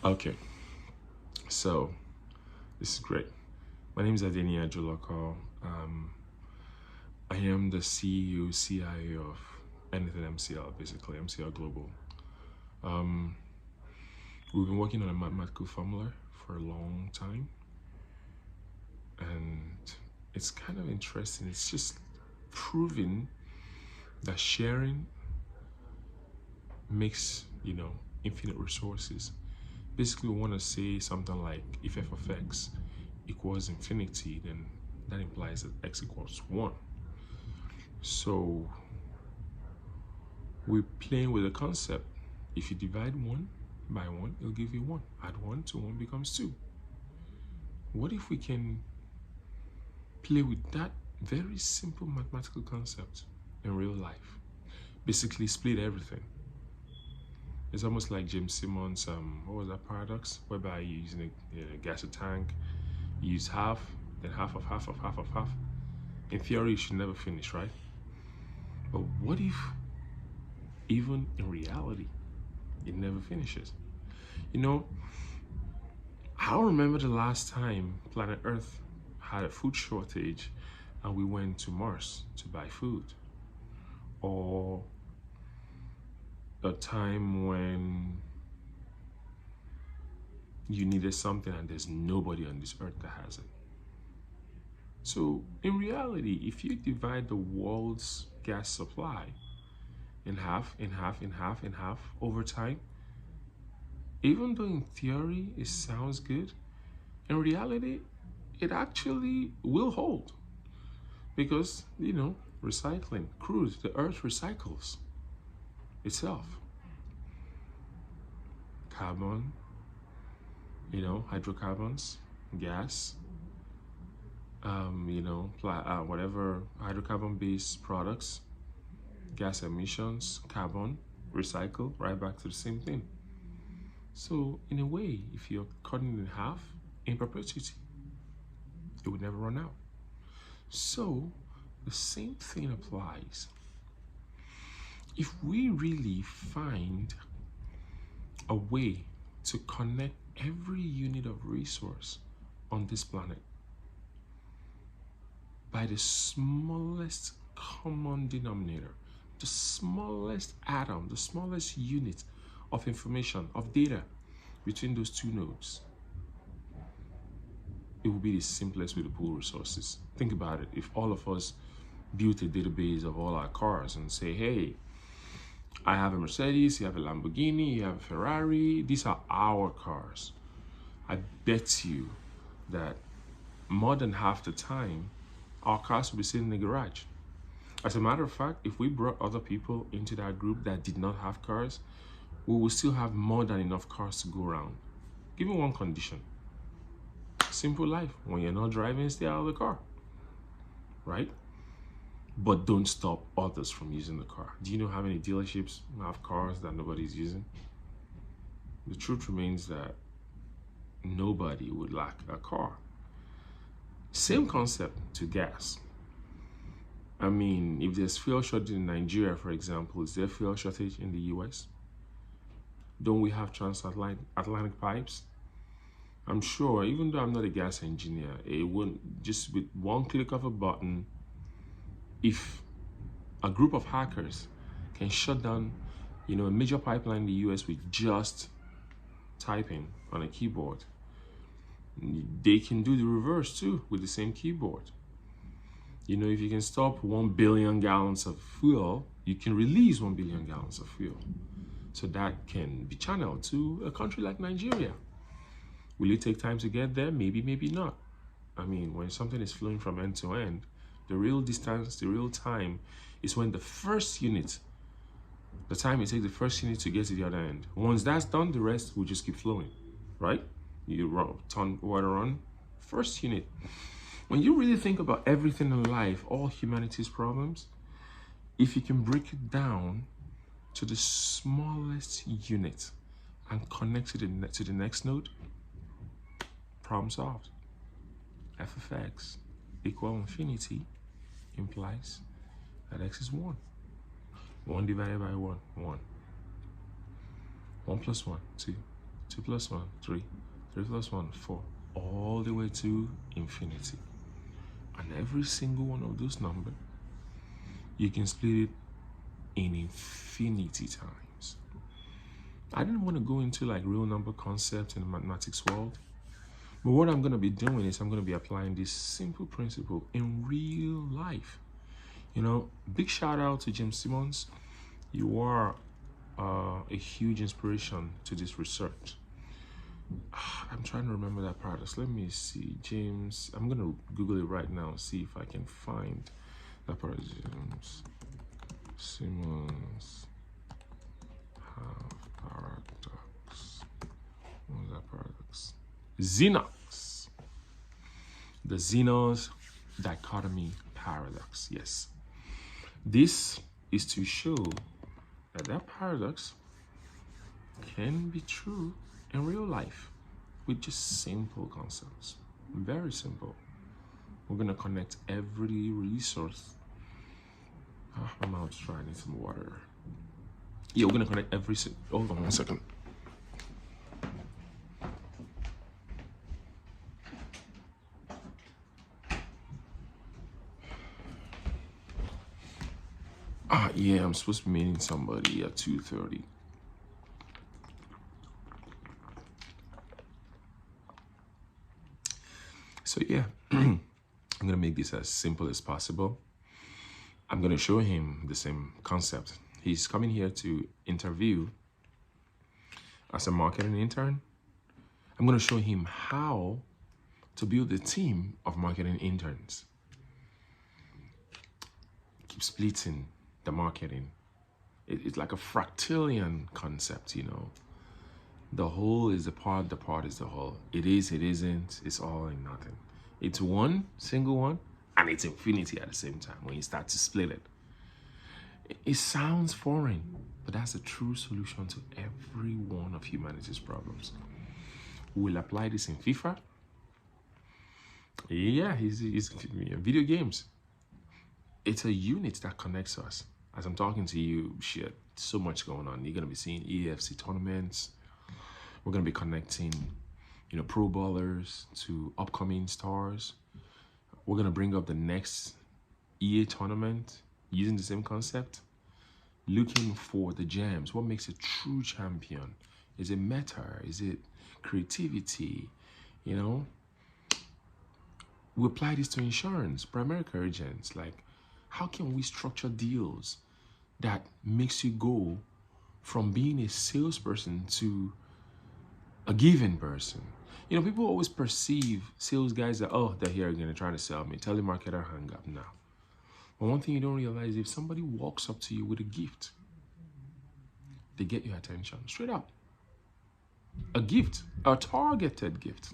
Okay, so this is great. My name is Adenia Juloko. I am the CEO, CIO of anything MCL, basically MCL Global. Um, we've been working on a mathematical formula for a long time, and it's kind of interesting. It's just proving that sharing makes, infinite resources. Basically, we want to say something like if f of x equals infinity, then that implies that x equals 1. So we're playing with the concept. If you divide 1 by 1, it'll give you 1. Add 1 to 1 becomes 2. What if we can play with that very simple mathematical concept in real life? Basically, split everything. It's almost like James Simmons' what was that paradox? Whereby you using a gas tank, you use half, then half of half of half of half. In theory, you should never finish, right? But what if, even in reality, it never finishes? You know, I don't remember the last time planet Earth had a food shortage and we went to Mars to buy food. Or a time when you needed something and there's nobody on this earth that has it. So in reality, if you divide the world's gas supply in half, in half, in half, in half over time, even though in theory it sounds good, in reality, it actually will hold. Because, recycling, crude, the earth recycles itself. Carbon, hydrocarbons, gas, whatever hydrocarbon-based products, gas emissions, carbon, recycle, right back to the same thing. So in a way, if you're cutting it in half in perpetuity, it would never run out. So the same thing applies. If we really find a way to connect every unit of resource on this planet by the smallest common denominator, the smallest atom, the smallest unit of information, of data between those two nodes, it will be the simplest way to pool resources. Think about it. If all of us built a database of all our cars and say, hey, I have a Mercedes, you have a Lamborghini, you have a Ferrari, these are our cars. I bet you that more than half the time, our cars will be sitting in the garage. As a matter of fact, if we brought other people into that group that did not have cars, we will still have more than enough cars to go around. Given one condition. Simple life. When you're not driving, stay out of the car. Right? But don't stop others from using the car. Do you know how many dealerships have cars that nobody's using? The truth remains that nobody would lack a car. Same concept to gas. I mean, if there's fuel shortage in Nigeria, for example, is there fuel shortage in the US? Don't we have transatlantic pipes? I'm sure, even though I'm not a gas engineer, it wouldn't, just with one click of a button, if a group of hackers can shut down, a major pipeline in the US with just typing on a keyboard, they can do the reverse too with the same keyboard. If you can stop 1 billion gallons of fuel, you can release 1 billion gallons of fuel. So that can be channeled to a country like Nigeria. Will it take time to get there? Maybe, maybe not. I mean, when something is flowing from end to end, the real distance, the real time is when the time it takes the first unit to get to the other end. Once that's done, the rest will just keep flowing, right? You turn water on, first unit. When you really think about everything in life, all humanity's problems, if you can break it down to the smallest unit and connect it to the next node, problem solved. F of x equal infinity implies that x is 1. 1 divided by 1, 1. 1 plus 1, 2. 2 plus 1, 3, 3 plus 1, 4, all the way to infinity. And every single one of those numbers, you can split it in infinity times. I didn't want to go into like real number concept in the mathematics world, but what I'm going to be doing is I'm going to be applying this simple principle in real life. You know, big shout out to James Simmons. You are a huge inspiration to this research. I'm trying to remember that paradox. Let me see. James, I'm going to Google it right now and see if I can find that paradox. James Simmons paradox. What was that paradox? Zeno's. The Zeno's dichotomy paradox. Yes. This is to show that that paradox can be true in real life with just simple concepts. Very simple. We're going to connect every resource. My mouth's dry. I need some water. Yeah, we're going to connect every... Hold on 1 second. Yeah, I'm supposed to be meeting somebody at 2:30. So yeah, I'm gonna make this as simple as possible. I'm gonna show him the same concept. He's coming here to interview as a marketing intern. I'm gonna show him how to build a team of marketing interns. Keep splitting the marketing. It's like a fractalian concept, you know. The whole is the part is the whole. It is, it isn't, it's all and nothing. It's one, single one, and it's infinity at the same time when you start to split it. It sounds foreign, but that's a true solution to every one of humanity's problems. We'll apply this in FIFA. Yeah, he's video games. It's a unit that connects us. As I'm talking to you, shit, so much going on. You're gonna be seeing EFC tournaments. We're gonna be connecting, you know, pro bowlers to upcoming stars. We're gonna bring up the next EA tournament using the same concept. Looking for the gems. What makes a true champion? Is it meta? Is it creativity? You know? We apply this to insurance, primary care agents. Like, how can we structure deals that makes you go from being a salesperson to a giving person? You know, people always perceive sales guys that, oh, they're here again, they're trying to sell me. Telemarketer, hang up now. But one thing you don't realize, if somebody walks up to you with a gift, they get your attention, straight up. A gift, a targeted gift.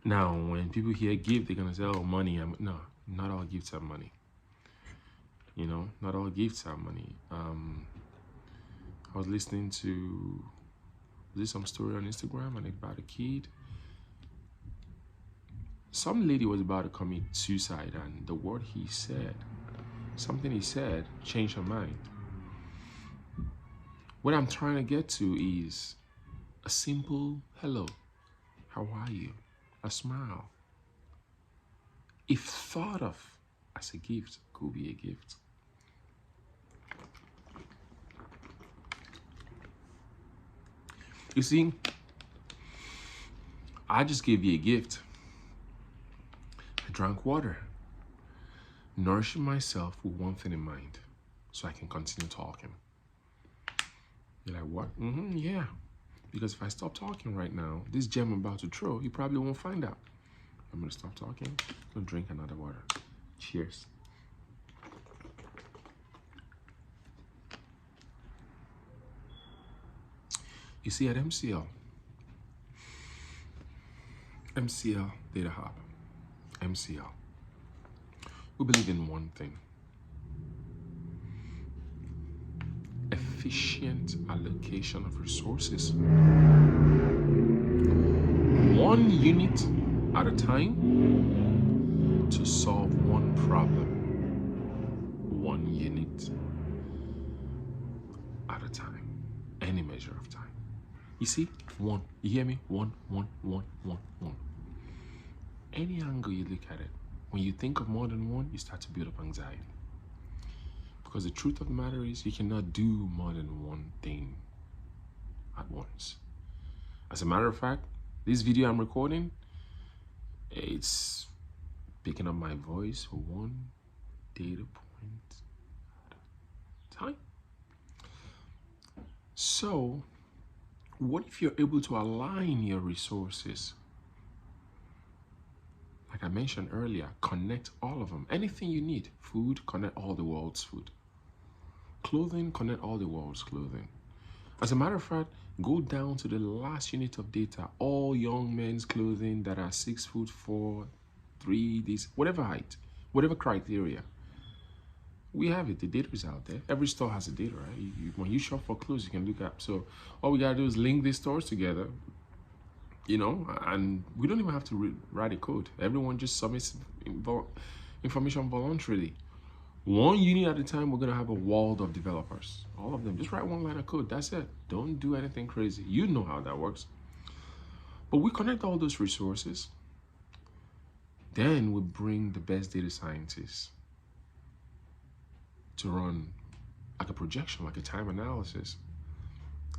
Now, when people hear gift, they're gonna say, oh, money. No, not all gifts are money. You know, not all gifts are money. I was listening to some story on Instagram and about a kid. Some lady was about to commit suicide, and the word he said, something he said, changed her mind. What I'm trying to get to is a simple hello, how are you? A smile. If thought of as a gift, could be a gift. You see, I just gave you a gift. I drank water, nourishing myself with one thing in mind, so I can continue talking. You're like, what? Yeah. Because if I stop talking right now, this gem I'm about to throw, you probably won't find out. I'm gonna stop talking, go drink another water. Cheers. You see, at MCL Data Hub, MCL, we believe in one thing: efficient allocation of resources, one unit at a time to solve one problem, one unit at a time, any measure of time. You see? One. You hear me? One. Any angle you look at it, when you think of more than one, you start to build up anxiety. Because the truth of the matter is, you cannot do more than one thing at once. As a matter of fact, this video I'm recording, it's picking up my voice for one data point at a time. So, what if you're able to align your resources? Like I mentioned earlier, connect all of them. Anything you need. Food, connect all the world's food. Clothing, connect all the world's clothing. As a matter of fact, go down to the last unit of data. All young men's clothing that are 6'4", 3, this, whatever height, whatever criteria. We have it. The data is out there. Every store has a data, right? When you shop for clothes, you can look up. So all we gotta do is link these stores together, you know, and we don't even have to write a code. Everyone just submits information voluntarily. One unit at a time, we're gonna have a world of developers. All of them. Just write one line of code. That's it. Don't do anything crazy. You know how that works. But we connect all those resources. Then we bring the best data scientists to run like a projection, like a time analysis.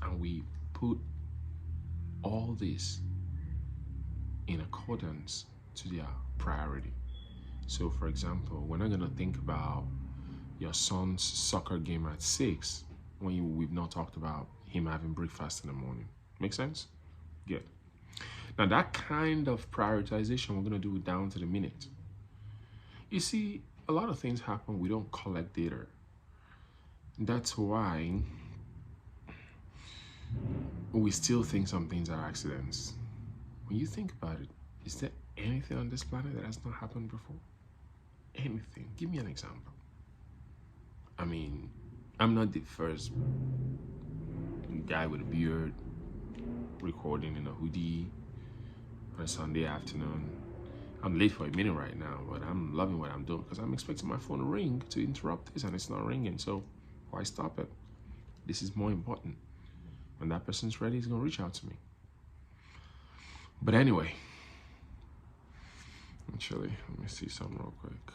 And we put all this in accordance to their priority. So for example, we're not gonna think about your son's soccer game at 6 when we've not talked about him having breakfast in the morning. Make sense? Good. Now that kind of prioritization, we're gonna do it down to the minute. You see, a lot of things happen, we don't collect data. That's why we still think some things are accidents. When you think about it, is there anything on this planet that has not happened before? Anything? Give me an example. I mean, I'm not the first guy with a beard recording in a hoodie on a Sunday afternoon. I'm late for a minute right now, but I'm loving what I'm doing because I'm expecting my phone to ring to interrupt this and it's not ringing. So why stop it? This is more important. When that person's ready, he's gonna reach out to me. But anyway, actually, let me see something real quick.